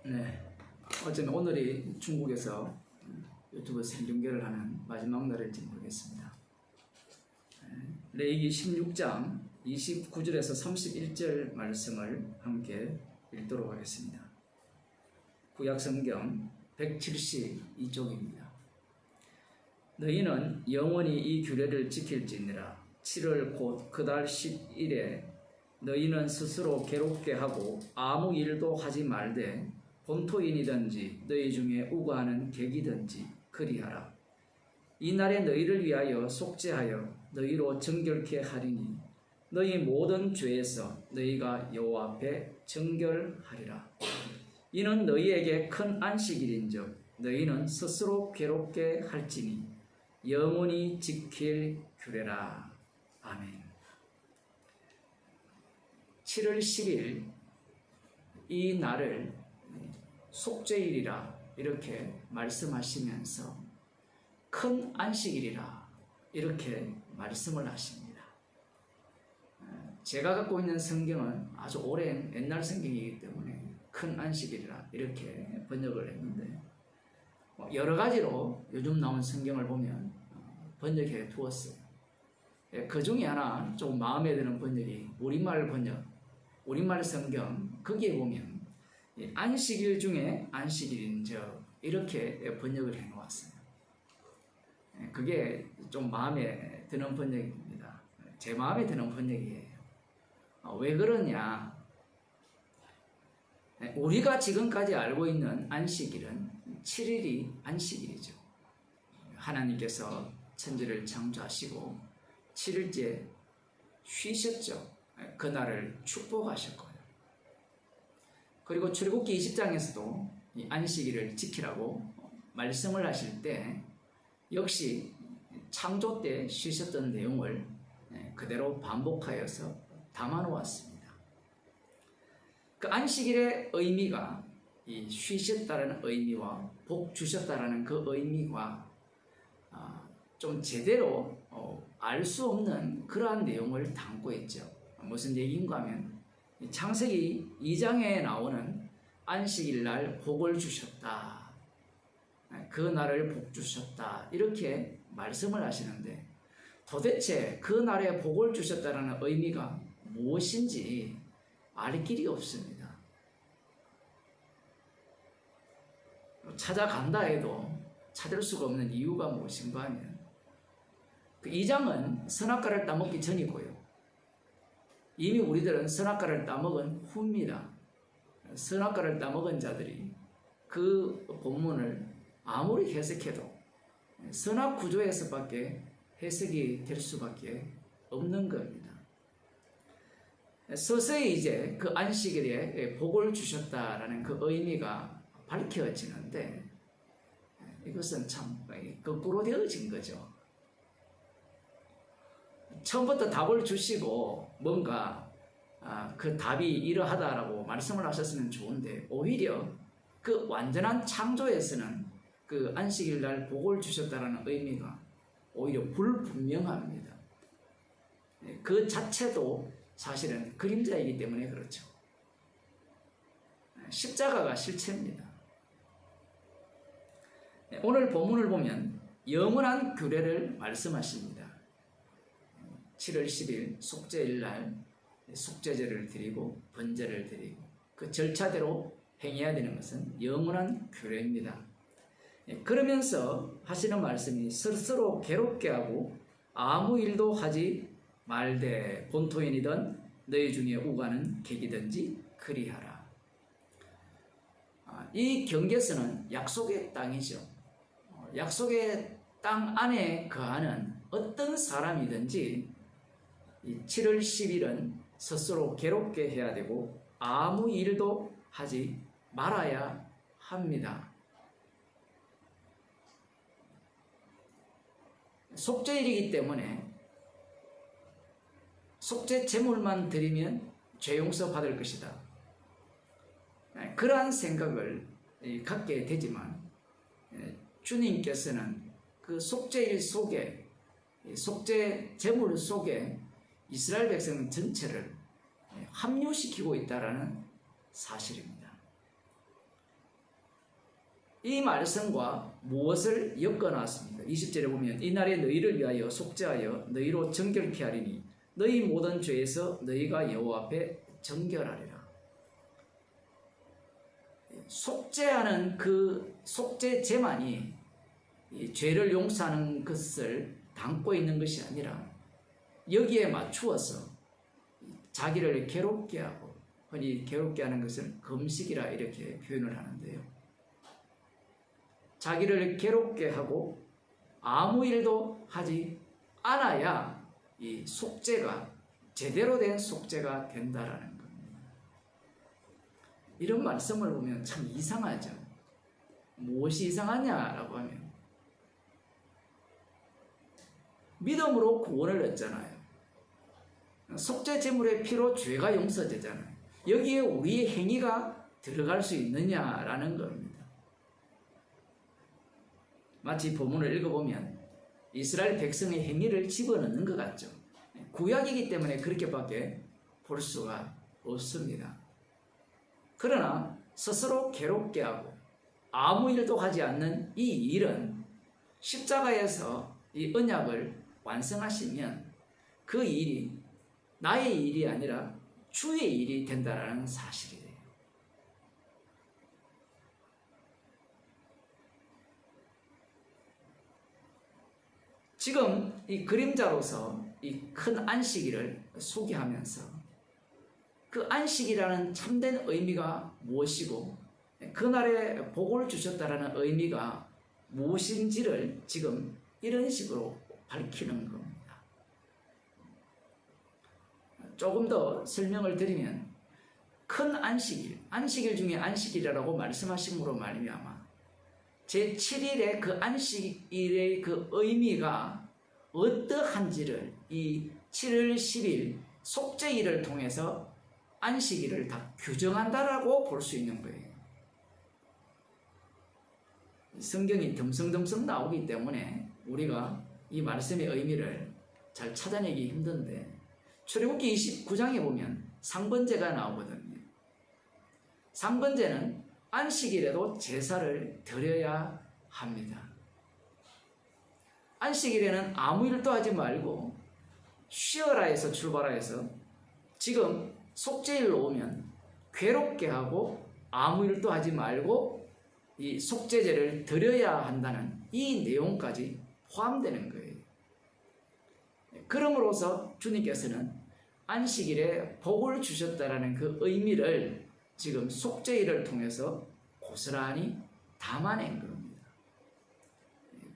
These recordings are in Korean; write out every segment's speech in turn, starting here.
네, 어제는 오늘이 중국에서 유튜브 생중계를 하는 마지막 날일지 모르겠습니다. 레위기 16장 29절에서 31절 말씀을 함께 읽도록 하겠습니다. 구약성경 172쪽입니다. 너희는 영원히 이 규례를 지킬지니라. 7월 곧 그 달 10일에 너희는 스스로 괴롭게 하고 아무 일도 하지 말되 본토인이든지 너희 중에 우고하는 객이든지 그리하라. 이 날에 너희를 위하여 속죄하여 너희로 정결케 하리니 너희 모든 죄에서 너희가 여호와 앞에 정결하리라. 이는 너희에게 큰 안식일인즉 너희는 스스로 괴롭게 할지니 영원히 지킬 규례라. 아멘. 7월 10일 이 날을 속죄일이라 이렇게 말씀하시면서 큰 안식일이라 이렇게 말씀을 하십니다. 제가 갖고 있는 성경은 아주 오랜 옛날 성경이기 때문에 큰 안식일이라 이렇게 번역을 했는데 여러 가지로 요즘 나온 성경을 보면 번역해 두었어요. 그 중에 하나 좀 마음에 드는 번역이 우리말 번역, 우리말 성경 거기에 보면 안식일 중에 안식일인즉 이렇게 번역을 해 놓았어요. 그게 좀 마음에 드는 번역입니다. 제 마음에 드는 번역이에요. 왜 그러냐? 우리가 지금까지 알고 있는 안식일은 7일이 안식일이죠. 하나님께서 천지를 창조하시고 7일째 쉬셨죠. 그날을 축복하셨고요. 그리고 출애굽기 20장에서도 이 안식일을 지키라고 말씀을 하실 때 역시 창조 때 쉬셨던 내용을 그대로 반복하여서 담아놓았습니다. 그 안식일의 의미가 이 쉬셨다라는 의미와 복 주셨다라는 그 의미가 좀 제대로 알 수 없는 그러한 내용을 담고 있죠. 무슨 얘기인가 하면 창세기 2장에 나오는 안식일 날 복을 주셨다. 그 날을 복 주셨다. 이렇게 말씀을 하시는데 도대체 그 날에 복을 주셨다는 의미가 무엇인지 알 길이 없습니다. 찾아간다 해도 찾을 수가 없는 이유가 무엇인가 하면 그 2장은 선악과를 따먹기 전이고요. 이미 우리들은 선악과를 따먹은 후입니다. 선악과를 따먹은 자들이 그 본문을 아무리 해석해도 선악 구조에서밖에 해석이 될 수밖에 없는 겁니다. 서서히 이제 그 안식일에 복을 주셨다라는 그 의미가 밝혀지는데 이것은 참 거꾸로 되어진 거죠. 처음부터 답을 주시고 뭔가 그 답이 이러하다라고 말씀을 하셨으면 좋은데 오히려 그 완전한 창조에서는 그 안식일 날 복을 주셨다라는 의미가 오히려 불분명합니다. 그 자체도 사실은 그림자이기 때문에 그렇죠. 십자가가 실체입니다. 오늘 본문을 보면 영원한 규례를 말씀하십니다. 7월 10일 속죄일 날 속죄제를 드리고 번제를 드리고 그 절차대로 행해야 되는 것은 영원한 규례입니다. 그러면서 하시는 말씀이 스스로 괴롭게 하고 아무 일도 하지 말되 본토인이든 너희 중에 우고하는 객이든지 그리하라. 이 경계선은 약속의 땅이죠. 약속의 땅 안에 거하는 어떤 사람이든지 이 7월 10일은 스스로 괴롭게 해야 되고 아무 일도 하지 말아야 합니다. 속죄일이기 때문에 속죄 제물만 드리면 죄 용서 받을 것이다. 그러한 생각을 갖게 되지만 주님께서는 그 속죄일 속에 속죄 제물 속에 이스라엘 백성 전체를 합류시키고 있다는 사실입니다. 이 말씀과 무엇을 엮어놨습니까? 20절에 보면 이날에 너희를 위하여 속죄하여 너희로 정결케 하리니 너희 모든 죄에서 너희가 여호와 앞에 정결하리라. 속죄하는 그 속죄제만이 이 죄를 용서하는 것을 담고 있는 것이 아니라 여기에 맞추어서 자기를 괴롭게 하고, 흔히 괴롭게 하는 것을 금식이라 이렇게 표현을 하는데요. 자기를 괴롭게 하고 아무 일도 하지 않아야 이 속죄가 제대로 된 속죄가 된다라는 겁니다. 이런 말씀을 보면 참 이상하죠. 무엇이 이상하냐라고 하면 믿음으로 구원을 얻잖아요. 속죄 제물의 피로 죄가 용서되잖아요. 여기에 우리의 행위가 들어갈 수 있느냐라는 겁니다. 마치 본문을 읽어보면 이스라엘 백성의 행위를 집어넣는 것 같죠. 구약이기 때문에 그렇게밖에 볼 수가 없습니다. 그러나 스스로 괴롭게 하고 아무 일도 하지 않는 이 일은 십자가에서 이 언약을 완성하시면 그 일이 나의 일이 아니라 주의 일이 된다는 사실이에요. 지금 이 그림자로서 이 큰 안식일을 소개하면서 그 안식이라는 참된 의미가 무엇이고 그날에 복을 주셨다라는 의미가 무엇인지를 지금 이런 식으로 밝히는 겁니다. 조금 더 설명을 드리면 큰 안식일, 안식일 중에 안식일이라고 말씀하심으로 말미암아 제7일의 그 안식일의 그 의미가 어떠한지를 이 7월 10일 속죄일을 통해서 안식일을 다 규정한다라고 볼 수 있는 거예요. 성경이 듬성듬성 나오기 때문에 우리가 이 말씀의 의미를 잘 찾아내기 힘든데 출애굽기 29장에 보면 상번제가 나오거든요. 상번제는 안식일에도 제사를 드려야 합니다. 안식일에는 아무 일도 하지 말고 쉬어라 해서 출발해서 지금 속죄일로 오면 괴롭게 하고 아무 일도 하지 말고 이 속죄제를 드려야 한다는 이 내용까지 포함되는 거예요. 그럼으로써 주님께서는 안식일에 복을 주셨다라는 그 의미를 지금 속죄일을 통해서 고스란히 담아낸 겁니다.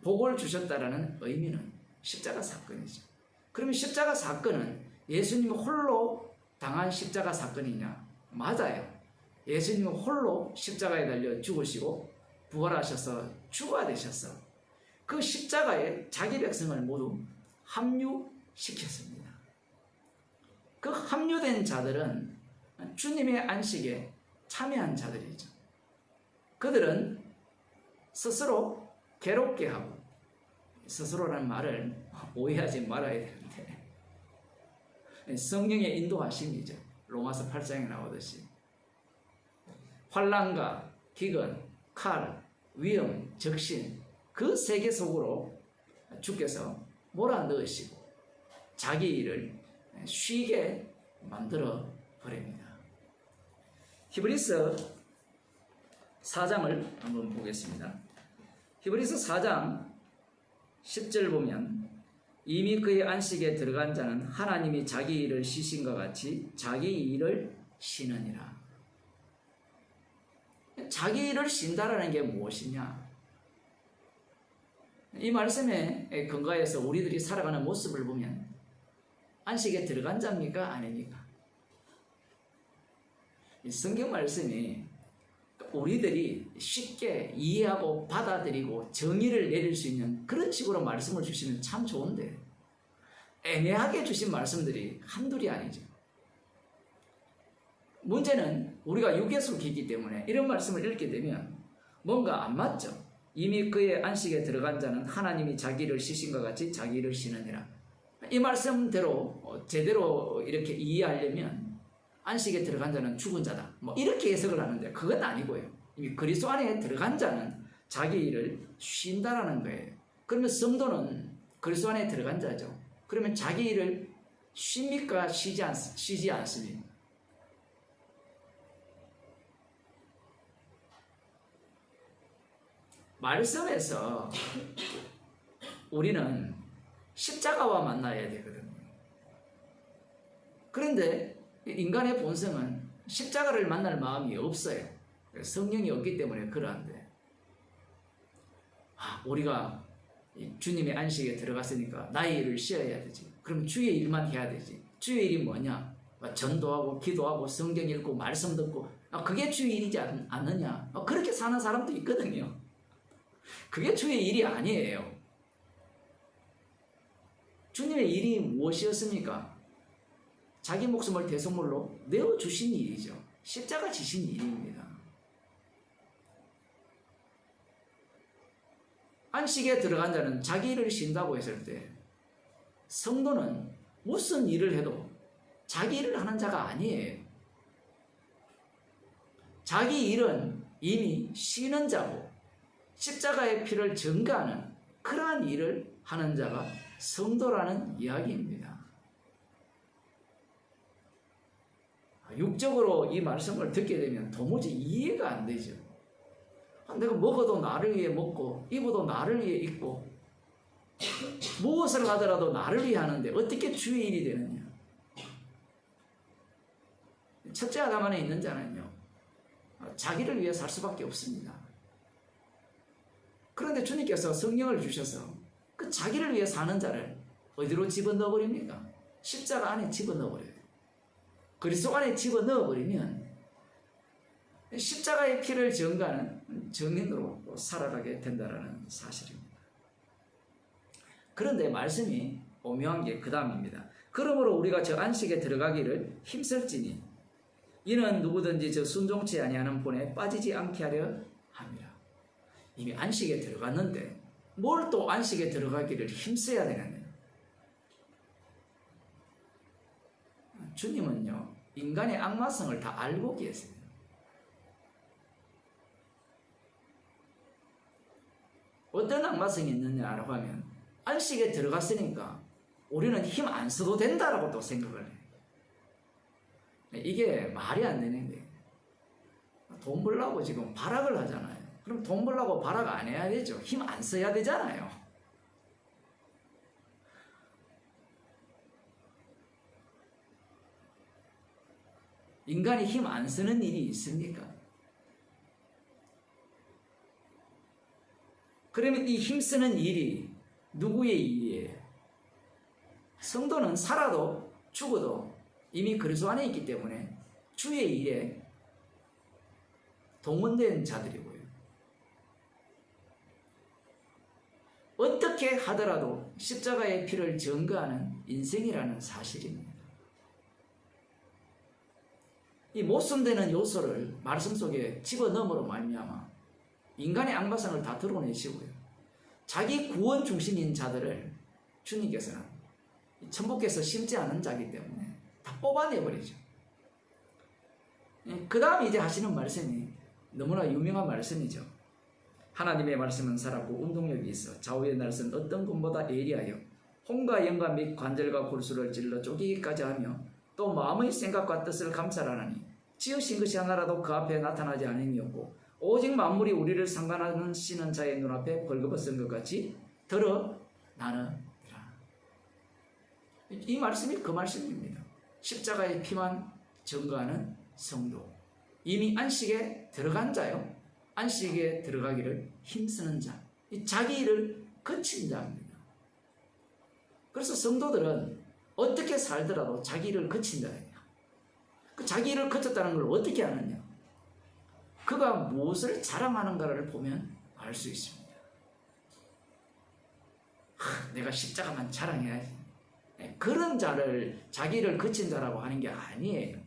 복을 주셨다라는 의미는 십자가 사건이죠. 그러면 십자가 사건은 예수님 홀로 당한 십자가 사건이냐? 맞아요. 예수님은 홀로 십자가에 달려 죽으시고 부활하셔서 주가 되셔서 그 십자가에 자기 백성을 모두 합류시켰습니다. 그 합류된 자들은 주님의 안식에 참여한 자들이죠. 그들은 스스로 괴롭게 하고, 스스로라는 말을 오해하지 말아야 되는데 성령의 인도하심이죠. 로마서 8장에 나오듯이 환난과 기근, 칼, 위험, 적신 그 세계 속으로 주께서 몰아넣으시고 자기 일을 쉬게 만들어 버립니다. 히브리서 4장을 한번 보겠습니다. 히브리서 4장 10절 보면 이미 그의 안식에 들어간 자는 하나님이 자기 일을 쉬신과 같이 자기 일을 쉬느니라. 자기 일을 쉰다라는 게 무엇이냐? 이 말씀에 근거해서 우리들이 살아가는 모습을 보면 안식에 들어간 자입니까? 아닙니까? 이 성경 말씀이 우리들이 쉽게 이해하고 받아들이고 정의를 내릴 수 있는 그런 식으로 말씀을 주시면 참 좋은데 애매하게 주신 말씀들이 한둘이 아니죠. 문제는 우리가 유괴속이기 때문에 이런 말씀을 읽게 되면 뭔가 안 맞죠. 이미 그의 안식에 들어간 자는 하나님이 자기를 쉬신과 같이 자기를 쉬느니라. 이 말씀대로 제대로 이렇게 이해하려면 안식에 들어간 자는 죽은 자다, 뭐 이렇게 해석을 하는데 그건 아니고요. 이미 그리스도 안에 들어간 자는 자기 일을 쉰다라는 거예요. 그러면 성도는 그리스도 안에 들어간 자죠. 그러면 자기 일을 쉽니까? 쉬지 않습니까? 말씀에서 우리는 십자가와 만나야 되거든요. 그런데 인간의 본성은 십자가를 만날 마음이 없어요. 성령이 없기 때문에 그러한데, 우리가 주님의 안식에 들어갔으니까 나의 일을 쉬어야 되지. 그럼 주의 일만 해야 되지. 주의 일이 뭐냐? 전도하고 기도하고 성경 읽고 말씀 듣고, 그게 주의 일이지 않느냐? 그렇게 사는 사람도 있거든요. 그게 주의 일이 아니에요. 주님의 일이 무엇이었습니까? 자기 목숨을 대속물로 내어주신 일이죠. 십자가 지신 일입니다. 안식에 들어간 자는 자기 일을 쉰다고 했을 때, 성도는 무슨 일을 해도 자기 일을 하는 자가 아니에요. 자기 일은 이미 쉬는 자고 십자가의 피를 증거하는 그러한 일을 하는 자가 성도라는 이야기입니다. 육적으로 이 말씀을 듣게 되면 도무지 이해가 안 되죠. 내가 먹어도 나를 위해 먹고 입어도 나를 위해 입고 무엇을 하더라도 나를 위해 하는데 어떻게 주의 일이 되느냐. 첫째 아담 안에 있는 자는요, 자기를 위해 살 수밖에 없습니다. 그런데 주님께서 성령을 주셔서 그 자기를 위해 사는 자를 어디로 집어넣어 버립니까? 십자가 안에 집어넣어 버려요. 그리스도 안에 집어넣어 버리면 십자가의 피를 증거하는 증인으로 살아가게 된다는 사실입니다. 그런데 말씀이 오묘한 게 그 다음입니다. 그러므로 우리가 저 안식에 들어가기를 힘쓸지니 이는 누구든지 저 순종치 아니하는 본에 빠지지 않게 하려 합니다. 이미 안식에 들어갔는데 뭘 또 안식에 들어가기를 힘써야 되느냐. 주님은요, 인간의 악마성을 다 알고 계세요. 어떤 악마성이 있느냐라고 하면, 안식에 들어갔으니까 우리는 힘 안 써도 된다라고 또 생각을 해요. 이게 말이 안 되는 거예요. 돈 벌려고 지금 발악을 하잖아요. 그럼 돈 벌려고 발악 안 해야 되죠. 힘 안 써야 되잖아요. 인간이 힘 안 쓰는 일이 있습니까? 그러면 이 힘쓰는 일이 누구의 일이에요? 성도는 살아도 죽어도 이미 그리스도 안에 있기 때문에 주의 일에 동원된 자들이고요. 어떻게 하더라도 십자가의 피를 증거하는 인생이라는 사실입니다. 이 못손되는 요소를 말씀 속에 집어넣음으로 말미암아 인간의 악마성을 다 드러내시고요. 자기 구원 중심인 자들을 주님께서는 천부께서 심지 않은 자이기 때문에 다 뽑아내버리죠. 그 다음 이제 하시는 말씀이 너무나 유명한 말씀이죠. 하나님의 말씀은 살았고 운동력이 있어 좌우의 날선 어떤 것보다 예리하여 혼과 영과 및 관절과 골수를 찔러 쪼개기까지 하며 또 마음의 생각과 뜻을 감찰하나니 지으신 것이 하나라도 그 앞에 나타나지 않음이었고 오직 만물이 우리를 상관하시는 자의 눈앞에 벌거벗은 것 같이 드러나느니라. 이 말씀이 그 말씀입니다. 십자가의 피만 증거하는 성도, 이미 안식에 들어간 자요, 안식에 들어가기를 힘쓰는 자, 자기 일을 거친 자입니다. 그래서 성도들은 어떻게 살더라도 자기 일을 거친 자예요. 그 자기 일을 거쳤다는 걸 어떻게 아느냐? 그가 무엇을 자랑하는가를 보면 알 수 있습니다. 내가 십자가만 자랑해야지. 그런 자를 자기 일을 거친 자라고 하는 게 아니에요.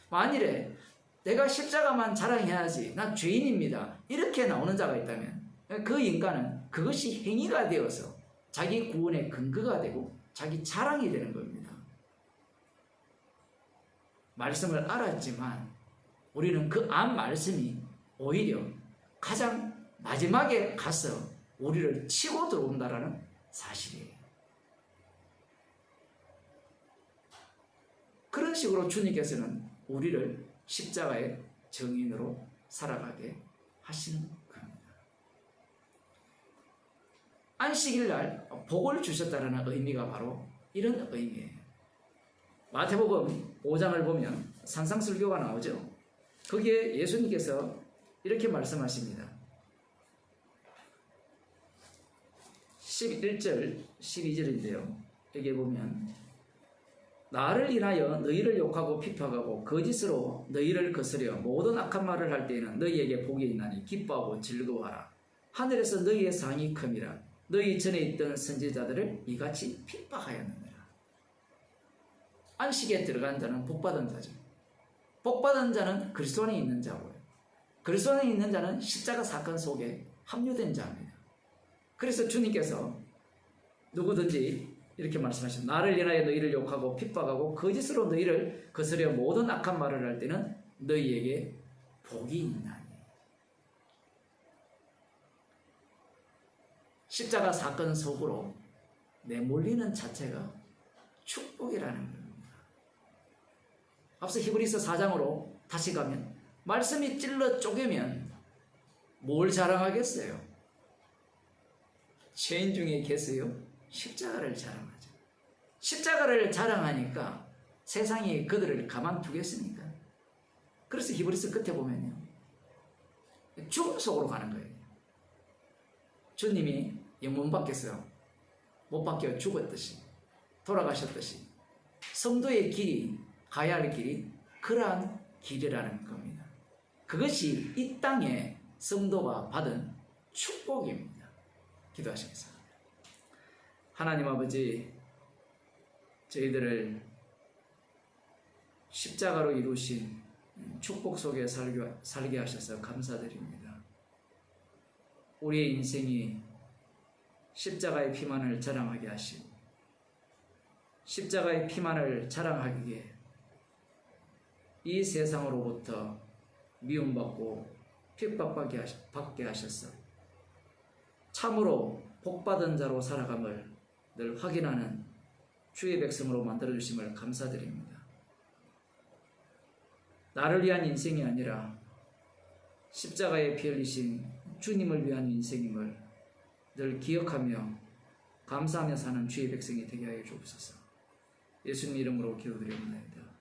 만일에 내가 십자가만 자랑해야지, 난 죄인입니다, 이렇게 나오는 자가 있다면 그 인간은 그것이 행위가 되어서 자기 구원의 근거가 되고 자기 자랑이 되는 겁니다. 말씀을 알았지만 우리는 그 안 말씀이 오히려 가장 마지막에 가서 우리를 치고 들어온다라는 사실이에요. 그런 식으로 주님께서는 우리를 십자가의 증인으로 살아가게 하시는 겁니다. 안식일 날 복을 주셨다는 의미가 바로 이런 의미예요. 마태복음 5장을 보면 산상설교가 나오죠. 거기에 예수님께서 이렇게 말씀하십니다. 11절 12절인데요. 여기에 보면 나를 인하여 너희를 욕하고 핍박하고 거짓으로 너희를 거스려 모든 악한 말을 할 때에는 너희에게 복이 있나니 기뻐하고 즐거워하라. 하늘에서 너희의 상이 큼이라. 너희 전에 있던 선지자들을 이같이 핍박하였느니라. 안식에 들어간 자는 복받은 자죠. 복받은 자는 그리스도 안에 있는 자고요. 그리스도 안에 있는 자는 십자가 사건 속에 합류된 자입니다. 그래서 주님께서 누구든지 이렇게 말씀하십니다. 나를 인하여 너희를 욕하고 핍박하고 거짓으로 너희를 거스려 모든 악한 말을 할 때는 너희에게 복이 있나니. 십자가 사건 속으로 내몰리는 자체가 축복이라는 겁니다. 앞서 히브리서 4장으로 다시 가면 말씀이 찔러 쪼개면 뭘 자랑하겠어요? 죄인 중에 계세요? 십자가를 자랑하죠. 십자가를 자랑하니까 세상이 그들을 가만두겠습니까? 그래서 히브리서 끝에 보면요, 죽음 속으로 가는 거예요. 주님이 영문 밖에서 못 박혀 죽었듯이 돌아가셨듯이 성도의 길이, 가야 할 길이 그러한 길이라는 겁니다. 그것이 이 땅에 성도가 받은 축복입니다. 기도하시겠습니다. 하나님 아버지, 저희들을 십자가로 이루신 축복 속에 살게 하셔서 감사드립니다. 우리의 인생이 십자가의 피만을 자랑하게 하시고 십자가의 피만을 자랑하기에 이 세상으로부터 미움받고 핍박받게 하셔서 참으로 복받은 자로 살아감을 늘 확인하는 주의 백성으로 만들어주심을 감사드립니다. 나를 위한 인생이 아니라 십자가에 피 흘리신 주님을 위한 인생임을 늘 기억하며 감사하며 사는 주의 백성이 되게 하여 주옵소서. 예수님 이름으로 기도드립니다.